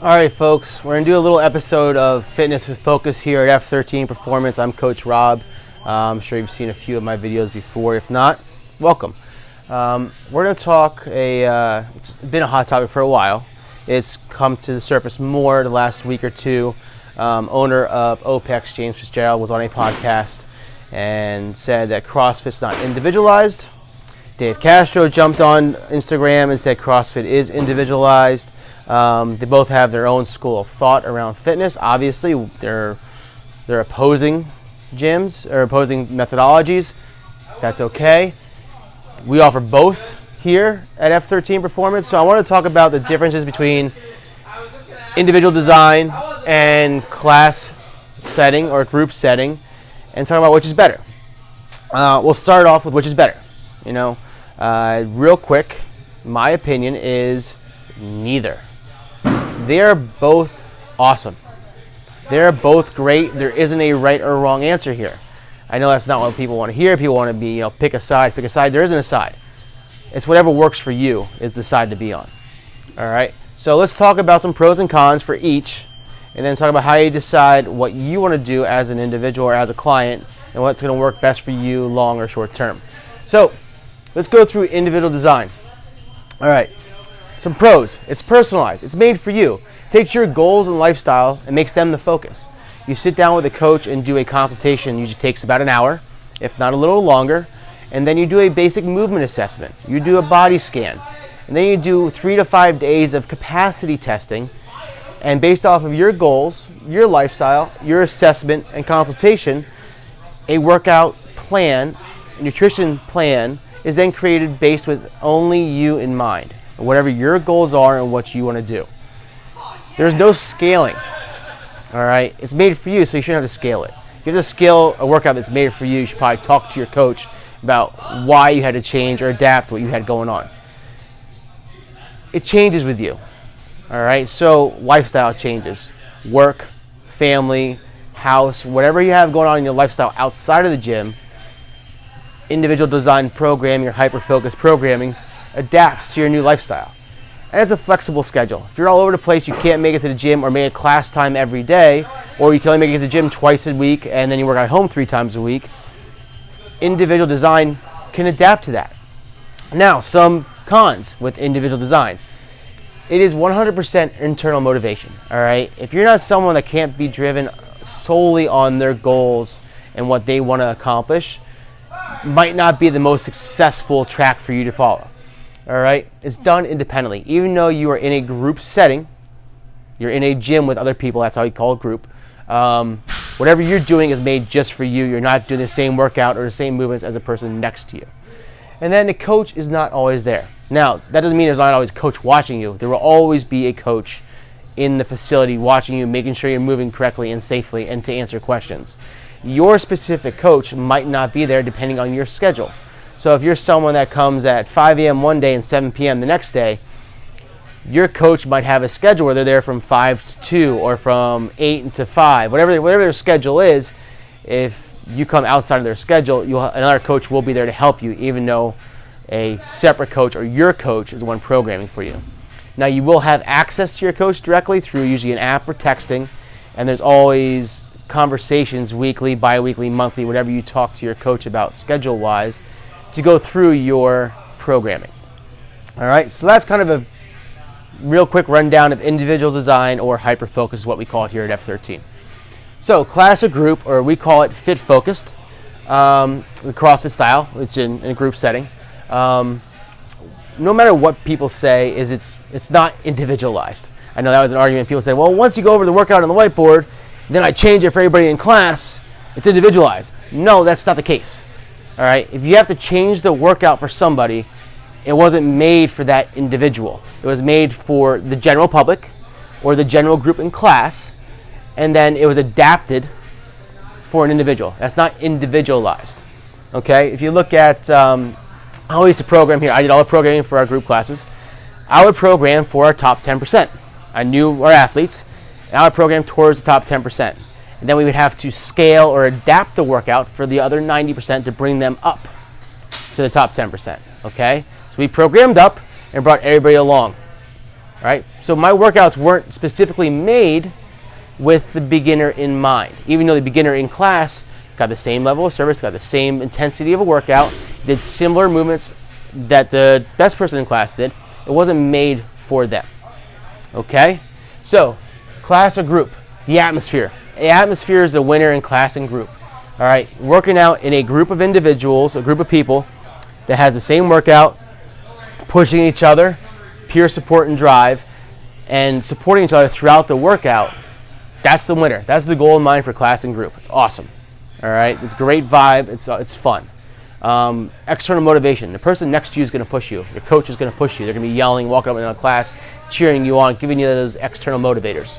All right, folks, we're going to do a little episode of Fitness with Focus here at F13 Performance. I'm Coach Rob. I'm sure you've seen a few of my videos before. If not, welcome. We're going to talk it's been a hot topic for a while. It's come to the surface more the last week or two. Owner of OPEX, James Fitzgerald, was on a podcast and said that CrossFit's not individualized. Dave Castro jumped on Instagram and said CrossFit is individualized. They both have their own school of thought around fitness. Obviously, they're opposing gyms or opposing methodologies. That's okay. We offer both here at F13 Performance. So I want to talk about the differences between individual design and class setting or group setting, and talk about which is better. We'll start off with which is better. Real quick, my opinion is neither. They are both awesome. They're both great. There isn't a right or wrong answer here. I know that's not what people want to hear. People want to be, pick a side. There isn't a side. It's whatever works for you is the side to be on. All right. So let's talk about some pros and cons for each, and then talk about how you decide what you want to do as an individual or as a client, and what's going to work best for you long or short term. So let's go through individual design. All right. Some pros. It's personalized. It's made for you. Takes your goals and lifestyle and makes them the focus. You sit down with a coach and do a consultation. Usually takes about an hour, if not a little longer. And then you do a basic movement assessment. You do a body scan. And then you do 3 to 5 days of capacity testing. And based off of your goals, your lifestyle, your assessment and consultation, a workout plan, a nutrition plan is then created based with only you in mind. Whatever your goals are and what you want to do. There's no scaling. All right, it's made for you, so you shouldn't have to scale it. If you have to scale a workout that's made for you, you should probably talk to your coach about why you had to change or adapt what you had going on. It changes with you. All right, so lifestyle changes. Work, family, house, whatever you have going on in your lifestyle outside of the gym, individual design programming or hyper-focused programming adapts to your new lifestyle. And it's a flexible schedule. If you're all over the place, you can't make it to the gym or make a class time every day, or you can only make it to the gym twice a week and then you work at home 3 times a week, individual design can adapt to that. Now, some cons with individual design. It is 100% internal motivation, all right? If you're not someone that can't be driven solely on their goals and what they want to accomplish, might not be the most successful track for you to follow. All right, it's done independently. Even though you are in a group setting, you're in a gym with other people. That's how you call it group. Whatever you're doing is made just for you. You're not doing the same workout or the same movements as a person next to you. And then the coach is not always there. Now, that doesn't mean there's not always a coach watching you. There will always be a coach in the facility watching you, making sure you're moving correctly and safely, and to answer questions. Your specific coach might not be there depending on your schedule. So if you're someone that comes at 5 a.m. one day and 7 p.m. the next day, your coach might have a schedule where they're there from 5 to 2 or from 8 to 5, whatever their schedule is. If you come outside of their schedule, another coach will be there to help you, even though a separate coach or your coach is the one programming for you. Now, you will have access to your coach directly through usually an app or texting, and there's always conversations weekly, bi-weekly, monthly, whatever you talk to your coach about schedule-wise, to go through your programming. All right, so that's kind of a real quick rundown of individual design or hyper-focus is what we call it here at F13. So class or group, or we call it FitFocused, the CrossFit style, it's in a group setting. No matter what people say, it's not individualized. I know that was an argument. People said, well, once you go over the workout on the whiteboard, then I change it for everybody in class, it's individualized. No, that's not the case. All right, if you have to change the workout for somebody, it wasn't made for that individual. It was made for the general public or the general group in class, and then it was adapted for an individual. That's not individualized. Okay, if you look at, I used to program here. I did all the programming for our group classes. I would program for our top 10%. I knew our athletes, and I would program towards the top 10%. And then we would have to scale or adapt the workout for the other 90% to bring them up to the top 10%, okay? So we programmed up and brought everybody along. All right, so my workouts weren't specifically made with the beginner in mind. Even though the beginner in class got the same level of service, got the same intensity of a workout, did similar movements that the best person in class did, it wasn't made for them. Okay, so class or group, the atmosphere. The atmosphere is the winner in class and group. All right, working out in a group of individuals, a group of people that has the same workout, pushing each other, peer support and drive, and supporting each other throughout the workout. That's the winner. That's the goal in mind for class and group. It's awesome. All right, it's a great vibe. It's fun. External motivation. The person next to you is going to push you. Your coach is going to push you. They're going to be yelling, walking up and down class, cheering you on, giving you those external motivators.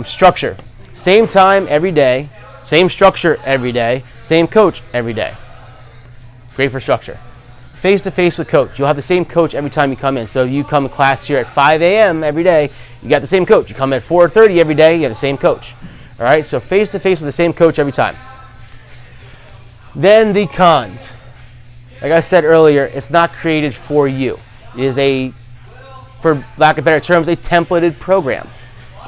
Structure. Same time every day, same structure every day, same coach every day. Great for structure. Face-to-face with coach. You'll have the same coach every time you come in. So if you come to class here at 5 a.m. every day, you got the same coach. You come at 4:30 every day, you have the same coach. All right, so face-to-face with the same coach every time. Then the cons. Like I said earlier, it's not created for you. It is for lack of better terms, a templated program.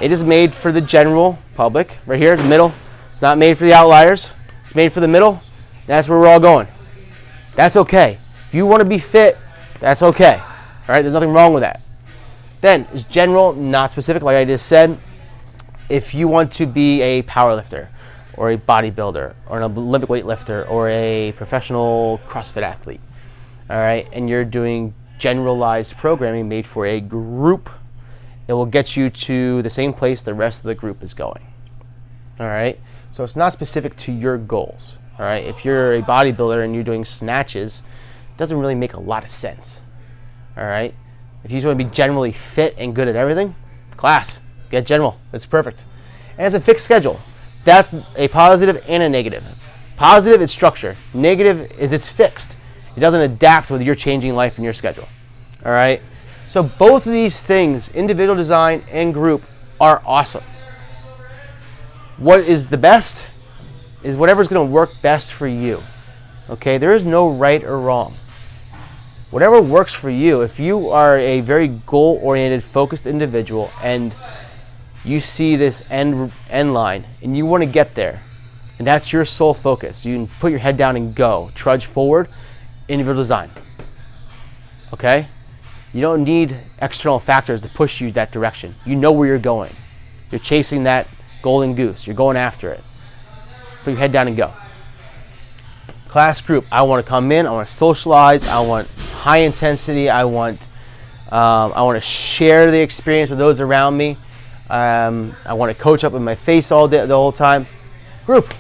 It is made for the general public, right here in the middle. It's not made for the outliers. It's made for the middle. That's where we're all going. That's okay. If you want to be fit, that's okay. All right, there's nothing wrong with that. Then, it's general, not specific, like I just said. If you want to be a powerlifter, or a bodybuilder, or an Olympic weightlifter, or a professional CrossFit athlete, all right, and you're doing generalized programming made for a group, it will get you to the same place the rest of the group is going. All right, so it's not specific to your goals. All right, if you're a bodybuilder and you're doing snatches, it doesn't really make a lot of sense. All right, if you just want to be generally fit and good at everything, class, get general. That's perfect. And it's a fixed schedule. That's a positive and a negative. Positive is structure. Negative is it's fixed. It doesn't adapt with your changing life and your schedule. All right, so both of these things, individual design and group, are awesome. What is the best is whatever's going to work best for you. Okay, there is no right or wrong. Whatever works for you. If you are a very goal-oriented, focused individual and you see this end line and you want to get there, and that's your sole focus, you can put your head down and go, trudge forward, individual design. Okay? You don't need external factors to push you that direction. You know where you're going. You're chasing that golden goose. You're going after it. Put your head down and go. Class group. I want to come in. I want to socialize. I want high intensity. I want to share the experience with those around me. I want to coach up in my face all day, the whole time. Group.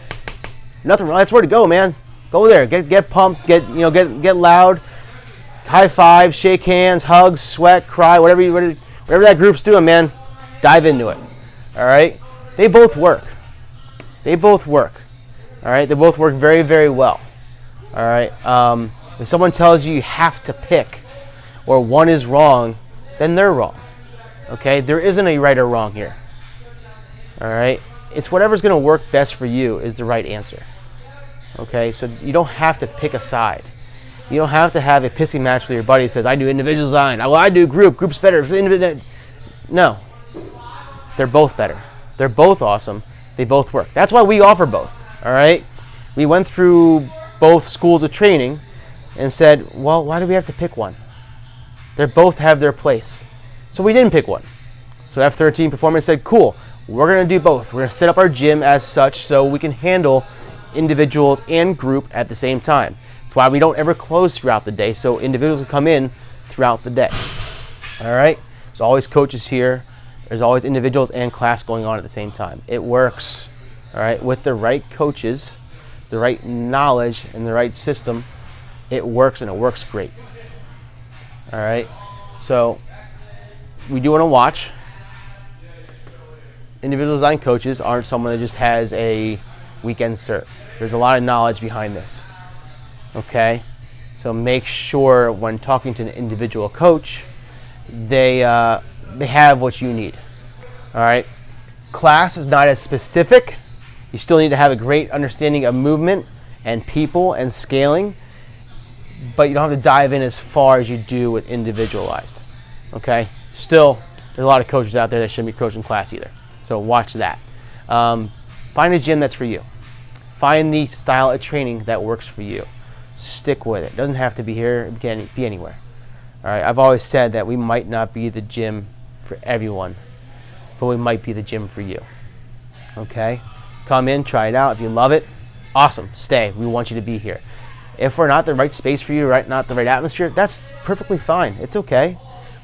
Nothing wrong. That's where to go, man. Go there. Get pumped. Get loud. High five. Shake hands. Hug. Sweat. Cry. Whatever that group's doing, man. Dive into it. All right. They both work. They both work. All right. They both work very, very well. All right. If someone tells you have to pick, or one is wrong, then they're wrong. Okay. There isn't a right or wrong here. All right. It's whatever's going to work best for you is the right answer. Okay. So you don't have to pick a side. You don't have to have a pissing match with your buddy who says, I do individual design. Well, I do group. Group's better. No. They're both better. They're both awesome. They both work. That's why we offer both. All right. We went through both schools of training and said, well, why do we have to pick one? They both have their place. So we didn't pick one. So F13 Performance said, cool, we're going to do both. We're going to set up our gym as such so we can handle individuals and group at the same time. That's why we don't ever close throughout the day, so individuals can come in throughout the day. All right? There's always coaches here. There's always individuals and class going on at the same time. It works. All right? With the right coaches, the right knowledge, and the right system, it works, and it works great. All right? So we do want to watch. Individual design coaches aren't someone that just has a weekend cert. There's a lot of knowledge behind this. Okay? So make sure when talking to an individual coach, they have what you need. All right? Class is not as specific. You still need to have a great understanding of movement and people and scaling, but you don't have to dive in as far as you do with individualized. Okay? Still there's a lot of coaches out there that shouldn't be coaching class either. So watch that. Find a gym that's for you. Find the style of training that works for you. Stick with it. It doesn't have to be here. It can be anywhere. All right. I've always said that we might not be the gym for everyone, but we might be the gym for you. Okay? Come in, try it out. If you love it, awesome. Stay. We want you to be here. If we're not the right space for you, right, not the right atmosphere, that's perfectly fine. It's okay.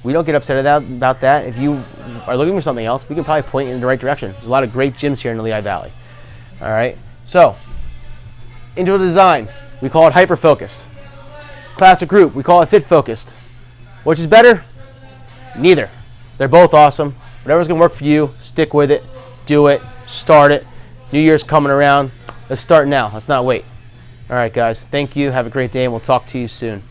We don't get upset about that. If you are looking for something else, we can probably point you in the right direction. There's a lot of great gyms here in the Lehigh Valley. All right. So, individual design, we call it HyperFocused. Classic group, we call it FitFocused. Which is better? Neither. They're both awesome. Whatever's going to work for you, stick with it, do it, start it. New Year's coming around. Let's start now. Let's not wait. All right, guys. Thank you. Have a great day, and we'll talk to you soon.